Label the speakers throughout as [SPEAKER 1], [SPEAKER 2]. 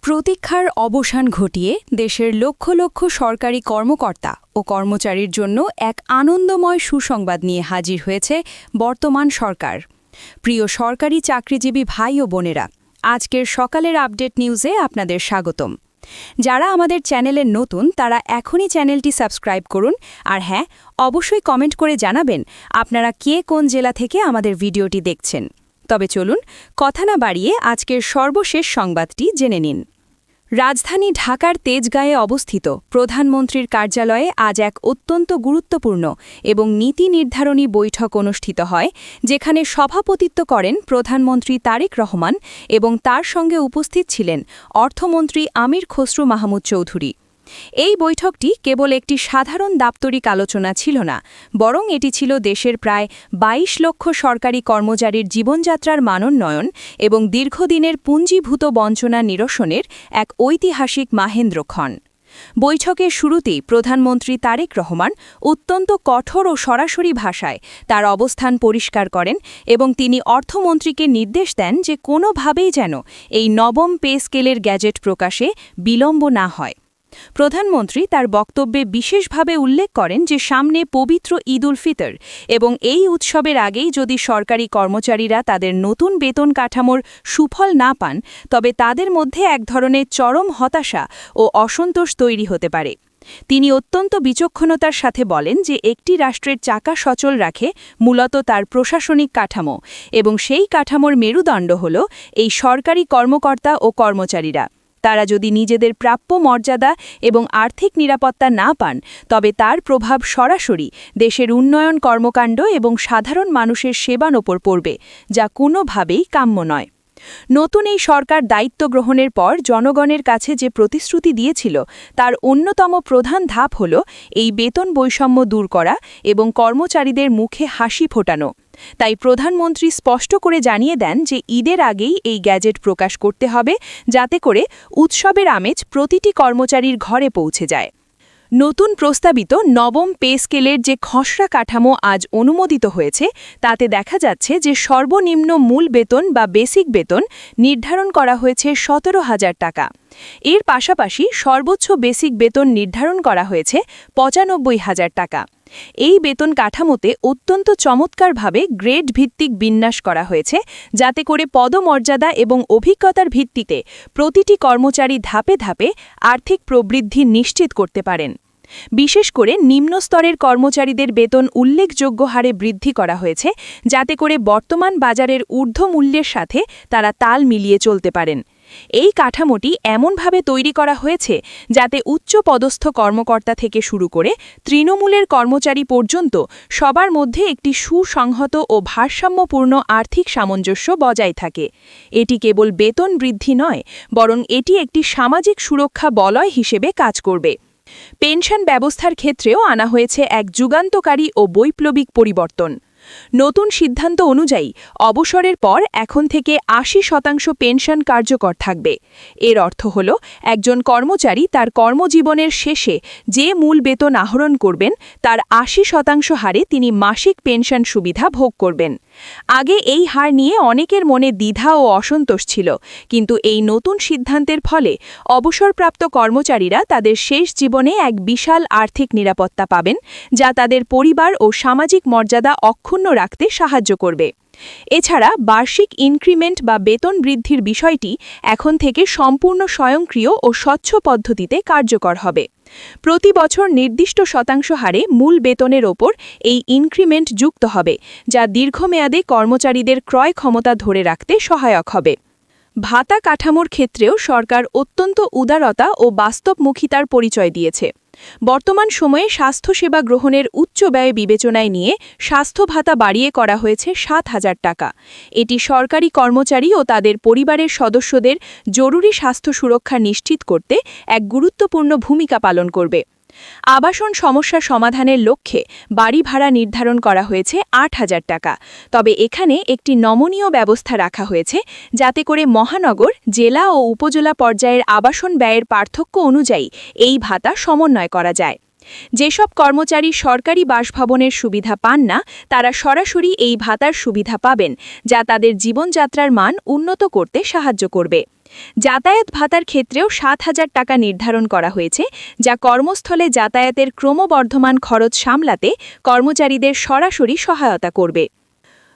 [SPEAKER 1] প্রতীক্ষার অবসান ঘটিয়ে দেশের লক্ষ লক্ষ সরকারি কর্মকর্তা ও কর্মচারীর জন্য এক আনন্দময় সুসংবাদ নিয়ে হাজির হয়েছে বর্তমান সরকার। প্রিয় সরকারি চাকরিজীবী ভাই ও বোনেরা, আজকের সকালের আপডেট নিউজে আপনাদের স্বাগতম। যারা আমাদের চ্যানেলের নতুন তারা এখনই চ্যানেলটি সাবস্ক্রাইব করুন, আর হ্যাঁ, অবশ্যই কমেন্ট করে জানাবেন আপনারা কে কোন জেলা থেকে আমাদের ভিডিওটি দেখছেন। তবে চলুন কথা না বাড়িয়ে আজকের সর্বশেষ সংবাদটি জেনে নিন। রাজধানী ঢাকার তেজগাঁয়ে অবস্থিত প্রধানমন্ত্রীর কার্যালয়ে আজ এক অত্যন্ত গুরুত্বপূর্ণ এবং নীতি নির্ধারণী বৈঠক অনুষ্ঠিত হয়, যেখানে সভাপতিত্ব করেন প্রধানমন্ত্রী তারেক রহমান এবং তার সঙ্গে উপস্থিত ছিলেন অর্থমন্ত্রী আমির খসরু মাহমুদ চৌধুরী। এই বৈঠকটি কেবল একটি সাধারণ দাপ্তরিক আলোচনা ছিল না, বরং এটি ছিল দেশের প্রায় ২২ লক্ষ সরকারি কর্মচারীর জীবনযাত্রার মানোন্নয়ন এবং দীর্ঘদিনের পুঞ্জীভূত বঞ্চনা নিরসনের এক ঐতিহাসিক মাহেন্দ্রক্ষণ। বৈঠকের শুরুতেই প্রধানমন্ত্রী তারেক রহমান অত্যন্ত কঠোর ও সরাসরি ভাষায় তার অবস্থান পরিষ্কার করেন এবং তিনি অর্থমন্ত্রীকে নির্দেশ দেন যে কোনোভাবেই যেন এই নবম পে স্কেলের গ্যাজেট প্রকাশে বিলম্ব না হয়। প্রধানমন্ত্রী তার বক্তব্যে বিশেষভাবে উল্লেখ করেন যে সামনে পবিত্র ঈদ উল ফিতর এবং এই উৎসবের আগেই যদি সরকারি কর্মচারীরা তাদের নতুন বেতন কাঠামোর সুফল না পান, তবে তাদের মধ্যে এক ধরনের চরম হতাশা ও অসন্তোষ তৈরি হতে পারে। তিনি অত্যন্ত বিচক্ষণতার সাথে বলেন যে একটি রাষ্ট্রের চাকা সচল রাখে মূলত তার প্রশাসনিক কাঠামো, এবং সেই কাঠামোর মেরুদণ্ড হল এই সরকারি কর্মকর্তা ও কর্মচারীরা। তারা যদি নিজেদের প্রাপ্য মর্যাদা এবং আর্থিক নিরাপত্তা না পান, তবে তার প্রভাব সরাসরি দেশের উন্নয়ন কর্মকাণ্ড এবং সাধারণ মানুষের সেবার ওপর পড়বে, যা কোনোভাবেই কাম্য নয়। নতুন এই সরকার দায়িত্ব গ্রহণের পর জনগণের কাছে যে প্রতিশ্রুতি দিয়েছিল, তার অন্যতম প্রধান ধাপ হল এই বেতন বৈষম্য দূর করা এবং কর্মচারীদের মুখে হাসি ফোটানো। তাই প্রধানমন্ত্রী স্পষ্ট করে জানিয়ে দেন যে ঈদের আগেই এই গ্যাজেট প্রকাশ করতে হবে, যাতে করে উৎসবের আমেজ প্রতিটি কর্মচারীর ঘরে পৌঁছে যায়। নতুন প্রস্তাবিত নবম পে স্কেলের যে খসড়া কাঠামো আজ অনুমোদিত হয়েছে, তাতে দেখা যাচ্ছে যে সর্বনিম্ন মূল বেতন বা বেসিক বেতন নির্ধারণ করা হয়েছে ১৭,০০০ টাকা। এর পাশাপাশি সর্বোচ্চ বেসিক বেতন নির্ধারণ করা হয়েছে ৯৫,০০০ টাকা। এই বেতন কাঠামোতে অত্যন্ত চমৎকারভাবে গ্রেড ভিত্তিক বিন্যাস করা হয়েছে, যাতে করে পদমর্যাদা এবং অভিজ্ঞতার ভিত্তিতে প্রতিটি কর্মচারী ধাপে ধাপে আর্থিক প্রবৃদ্ধি নিশ্চিত করতে পারেন। বিশেষ করে নিম্নস্তরের কর্মচারীদের বেতন উল্লেখযোগ্য হারে বৃদ্ধি করা হয়েছে, যাতে করে বর্তমান বাজারের ঊর্ধ্বমূল্যের সাথে তারা তাল মিলিয়ে চলতে পারেন। এই কাঠামোটি এমনভাবে তৈরি করা হয়েছে যাতে উচ্চ পদস্থ কর্মকর্তা থেকে শুরু করে তৃণমূলের কর্মচারী পর্যন্ত সবার মধ্যে একটি সুসংহত ও ভারসাম্যপূর্ণ আর্থিক সামঞ্জস্য বজায় থাকে। এটি কেবল বেতন বৃদ্ধি নয়, বরং এটি একটি সামাজিক সুরক্ষা বলয় হিসেবে কাজ করবে। পেনশন ব্যবস্থার ক্ষেত্রেও আনা হয়েছে এক যুগান্তকারী ও বৈপ্লবিক পরিবর্তন। নতুন সিদ্ধান্ত অনুযায়ী অবসরের পর এখন থেকে ৮০% পেনশন কার্যকর থাকবে। এর অর্থ হল একজন কর্মচারী তার কর্মজীবনের শেষে যে মূল বেতন আহরণ করবেন, তার ৮০% হারে তিনি মাসিক পেনশন সুবিধা ভোগ করবেন। আগে এই হার নিয়ে অনেকের মনে দ্বিধা ও অসন্তোষ ছিল, কিন্তু এই নতুন সিদ্ধান্তের ফলে অবসরপ্রাপ্ত কর্মচারীরা তাদের শেষ জীবনে এক বিশাল আর্থিক নিরাপত্তা পাবেন, যা তাদের পরিবার ও সামাজিক মর্যাদা অক্ষুণ্ণ রাখতে সাহায্য করবে। এছাড়া বার্ষিক ইনক্রিমেন্ট বা বেতন বৃদ্ধির বিষয়টি এখন থেকে সম্পূর্ণ স্বয়ংক্রিয় ও স্বচ্ছ পদ্ধতিতে কার্যকর হবে। প্রতি বছর নির্দিষ্ট শতাংশ হারে মূল বেতনের ওপর এই ইনক্রিমেন্ট যুক্ত হবে, যা দীর্ঘমেয়াদে কর্মচারীদের ক্রয় ক্ষমতা ধরে রাখতে সহায়ক হবে। ভাতা কাঠামোর ক্ষেত্রেও সরকার অত্যন্ত উদারতা ও বাস্তবমুখিতার পরিচয় দিয়েছে। বর্তমান সময়ে স্বাস্থ্যসেবা গ্রহণের উচ্চ ব্যয় বিবেচনায় নিয়ে স্বাস্থ্য ভাতা বাড়িয়ে করা হয়েছে ৭,০০০ টাকা। এটি সরকারি কর্মচারী ও তাদের পরিবারের সদস্যদের জরুরি স্বাস্থ্য সুরক্ষা নিশ্চিত করতে এক গুরুত্বপূর্ণ ভূমিকা পালন করবে। আবাসন সমস্যা সমাধানের লক্ষ্যে বাড়ি ভাড়া নির্ধারণ করা হয়েছে ৮,০০০ টাকা। তবে এখানে একটি নমনীয় ব্যবস্থা রাখা হয়েছে, যাতে করে মহানগর, জেলা ও উপজেলা পর্যায়ের আবাসন ব্যয়ের পার্থক্য অনুযায়ী এই ভাতা সমন্বয় করা যায়। যেসব কর্মচারী সরকারি বাসভবনের সুবিধা পান না, তারা সরাসরি এই ভাতার সুবিধা পাবেন, যা তাদের জীবনযাত্রার মান উন্নত করতে সাহায্য করবে।
[SPEAKER 2] যাতায়াত ভাতার ক্ষেত্রেও ৭,০০০ টাকা নির্ধারণ করা হয়েছে, যা কর্মস্থলে যাতায়াতের ক্রমবর্ধমান খরচ সামলাতে কর্মচারীদের সরাসরি সহায়তা করবে।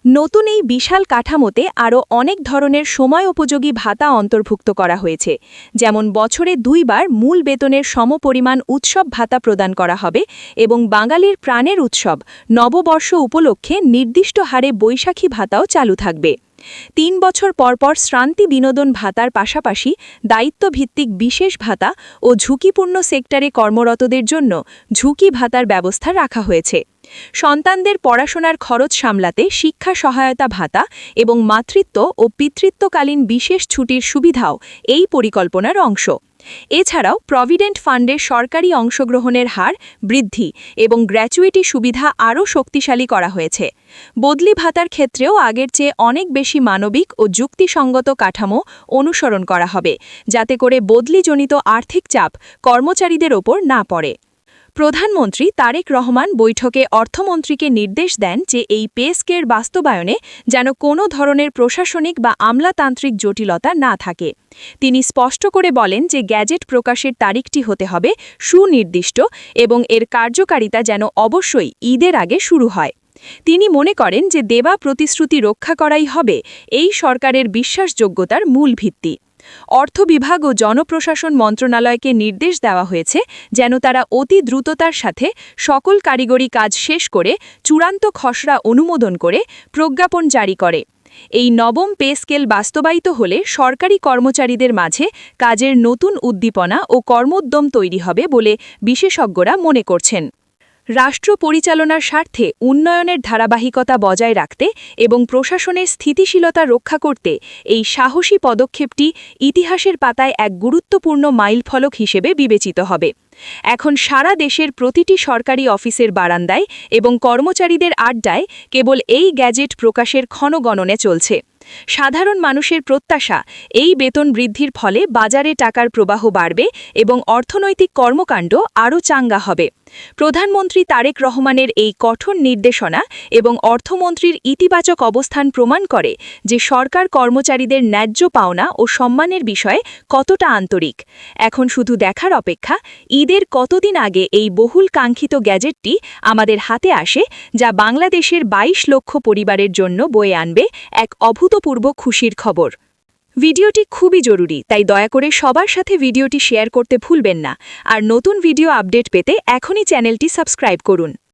[SPEAKER 2] নতুন এই বিশাল কাঠামোতে আরও অনেক ধরনের সময়োপযোগী ভাতা অন্তর্ভুক্ত করা হয়েছে, যেমন বছরে ২ বার মূল বেতনের সমপরিমাণ উৎসব ভাতা প্রদান করা হবে এবং বাঙালির প্রাণের উৎসব নববর্ষ উপলক্ষে নির্দিষ্ট হারে বৈশাখী ভাতাও চালু থাকবে। ৩ বছর পরপর শ্রান্তি বিনোদন ভাতার পাশাপাশি দায়িত্বভিত্তিক বিশেষ ভাতা ও ঝুঁকিপূর্ণ সেক্টরে কর্মরতদের জন্য ঝুঁকি ভাতার ব্যবস্থা রাখা হয়েছে। সন্তানদের পড়াশোনার খরচ সামলাতে শিক্ষা সহায়তা ভাতা এবং মাতৃত্ব ও পিতৃত্বকালীন বিশেষ ছুটির সুবিধাও এই পরিকল্পনার অংশ। এছাড়াও প্রভিডেন্ট ফান্ডের সরকারি অংশগ্রহণের হার বৃদ্ধি এবং গ্র্যাচুইটি সুবিধা আরও শক্তিশালী করা হয়েছে। বদলি ভাতার ক্ষেত্রেও আগের চেয়ে অনেক বেশি মানবিক ও যুক্তিসঙ্গত কাঠামো অনুসরণ করা হবে, যাতে করে বদলিজনিত আর্থিক চাপ কর্মচারীদের ওপর না পড়ে। প্রধানমন্ত্রী তারেক রহমান বৈঠকে অর্থমন্ত্রীকে নির্দেশ দেন যে এই পে স্কেল বাস্তবায়নে যেন কোনো ধরনের প্রশাসনিক বা আমলাতান্ত্রিক জটিলতা না থাকে। তিনি স্পষ্ট করে বলেন যে গ্যাজেট প্রকাশের তারিখটি হতে হবে সুনির্দিষ্ট এবং এর কার্যকারিতা যেন অবশ্যই ঈদের আগে শুরু হয়। তিনি মনে করেন যে দেওয়া প্রতিশ্রুতি রক্ষা করাই হবে এই সরকারের বিশ্বাসযোগ্যতার মূল ভিত্তি। অর্থ বিভাগ ও জনপ্রশাসন মন্ত্রণালয়কে নির্দেশ দেওয়া হয়েছে যেন তারা অতি দ্রুততার সাথে সকল কারিগরি কাজ শেষ করে চূড়ান্ত খসড়া অনুমোদন করে প্রজ্ঞাপন জারি করে। এই নবম পে স্কেল বাস্তবায়িত হলে সরকারি কর্মচারীদের মাঝে কাজের নতুন উদ্দীপনা ও কর্মোদ্যম তৈরি হবে বলে বিশেষজ্ঞরা মনে করছেন। রাষ্ট্র পরিচালনার স্বার্থে উন্নয়নের ধারাবাহিকতা বজায় রাখতে এবং প্রশাসনের স্থিতিশীলতা রক্ষা করতে এই সাহসী পদক্ষেপটি ইতিহাসের পাতায় এক গুরুত্বপূর্ণ মাইলফলক হিসেবে বিবেচিত হবে। এখন সারা দেশের প্রতিটি সরকারি অফিসের বারান্দায় এবং কর্মচারীদের আড্ডায় কেবল এই গ্যাজেট প্রকাশের ক্ষণগণনে চলছে। সাধারণ মানুষের প্রত্যাশা এই বেতন বৃদ্ধির ফলে বাজারে টাকার প্রবাহ বাড়বে এবং অর্থনৈতিক কর্মকাণ্ড আরও চাঙ্গা হবে। প্রধানমন্ত্রী তারেক রহমানের এই কঠোর নির্দেশনা এবং অর্থমন্ত্রীর ইতিবাচক অবস্থান প্রমাণ করে যে সরকার কর্মচারীদের ন্যায্য পাওনা ও সম্মানের বিষয়ে কতটা আন্তরিক। এখন শুধু দেখার অপেক্ষা ঈদের কতদিন আগে এই বহুল কাঙ্ক্ষিত গ্যাজেটটি আমাদের হাতে আসে, যা বাংলাদেশের ২২ লক্ষ পরিবারের জন্য বয়ে আনবে এক অভূতপূর্ব খুশির খবর। ভিডিওটি খুবই জরুরি, তাই দয়া করে সবার সাথে ভিডিওটি শেয়ার করতে ভুলবেন না। আর নতুন ভিডিও আপডেট পেতে এখনই চ্যানেলটি সাবস্ক্রাইব করুন।